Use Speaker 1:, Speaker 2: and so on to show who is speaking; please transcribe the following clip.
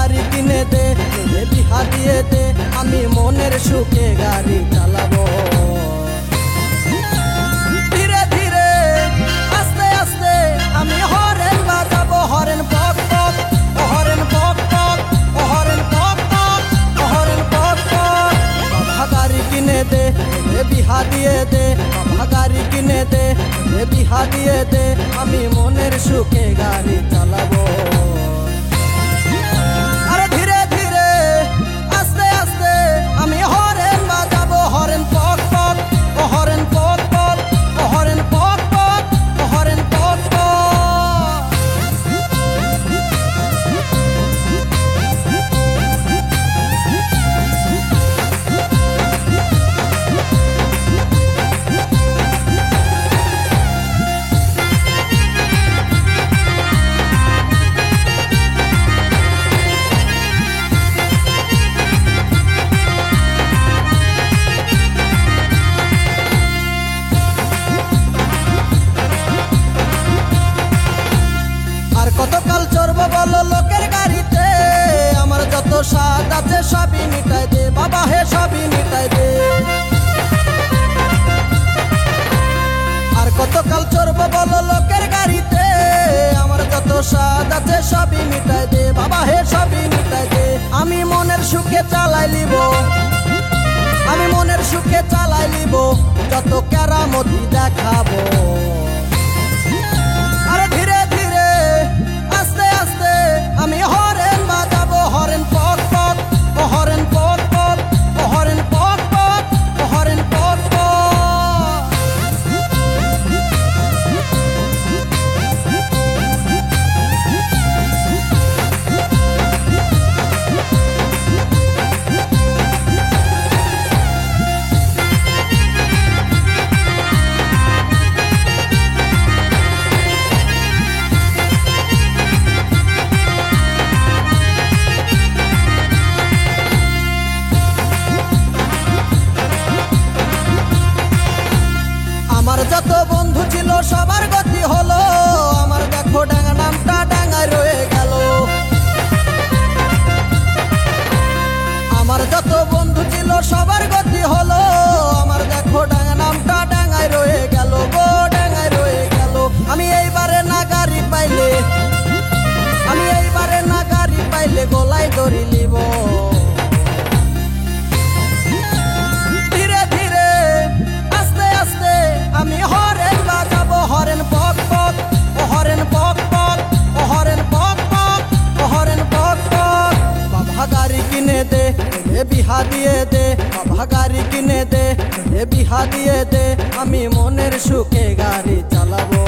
Speaker 1: গাড়ি কিনে দে, বিহা দিয়ে দে, আমি মনের সুখে গাড়ি চালাবো। ধীরে ধীরে আস্তে আস্তে আমি হরেন বাজাবো, হরেন পক পক, হরেন পক পক, হরেন পক পক, হরেন পক পক। বাবা গাড়ি কিনে দে, বিহা দিয়ে দে, বাবা গাড়ি কিনে দে, বিহা দিয়ে দে, আমি মনের সুখে গাড়ি চালাবো। আরে ধীরে ধীরে আস্তে আস্তে আমি হরেন বাজাবো, হরেন পক পক, হরেন পক পক, হরেন পক পক, হরেন পক পক। কতকাল চড়বো বলো লোকের গাড়িতে, আমার যত স্বাদ আছে সবই মিটাই দে বাবা, হে সবই মিটাই দে। আর কতকাল চড়বো বলো লোকের গাড়িতে, আমার যত স্বাদ আছে সবই মিটাই দে বাবা, হে সবই মিটাই দে। আমি মনের সুখে চালাই লিব, আমি মনের সুখে চালাই লিব, যত কেরামতি দেখাবো। আরে ধীরে ধীরে আস্তে আস্তে আমি হরেন বাজাবো, হরেন পক পক, হরেন পক পক, হরেন পক পক, হরেন পক পক। আমার যত বন্ধু ছিল সবার গতি হলো, আমার দেখো ডাঙ্গা নামটা ডাঙ্গায় রয়ে গেল। আমার যত বন্ধু ছিল সবার গতি হলো, আমার দেখো ডাঙ্গা নামটা ডাঙ্গায় রয়ে গেল গো, ডাঙ্গায় রয়ে গেল। আমি এইবারে না গাড়ি পাইলে, আমি এইবারে না গাড়ি পাইলে গলায় দড়ি লিব। ধীরে ধীরে আস্তে আস্তে আমি হরেন বাজাবো, হরেন পক পক, হরেন পক পক, হরেন পক পক, হরেন পক পক। বাবা গাড়ি কিনে দে, বিহা দিয়ে দে, বাবা গাড়ি কিনে দে, বিহা দিয়ে দে, আমি মনের সুখে গাড়ি চালাবো।